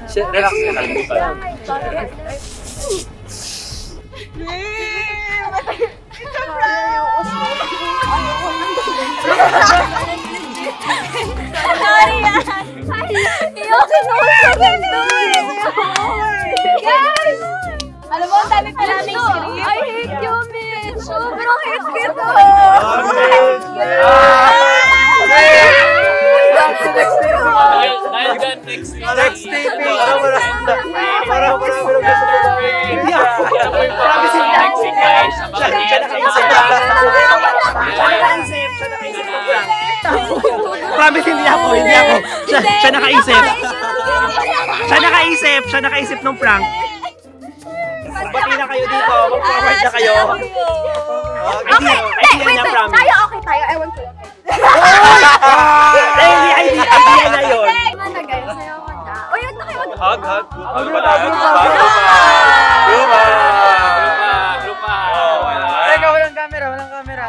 Relax na kalimutan. Sorry yan. Iyo, sinusog ito eh. Guys! Alam mo, ang dami pala ng script. I hate you, Mitch. Sobrang hate kita. Next taping. Para hindi ako. Promise hindi ako. Promise hindi ako. Siya nakaisip. Siya nakaisip ng prank. Bati na kayo dito. Mag-forward na kayo. Idea niya, promise. Tayo, okay tayo. Ewan ko. Idea na yun. Hug. Lupa. Teka, walang camera.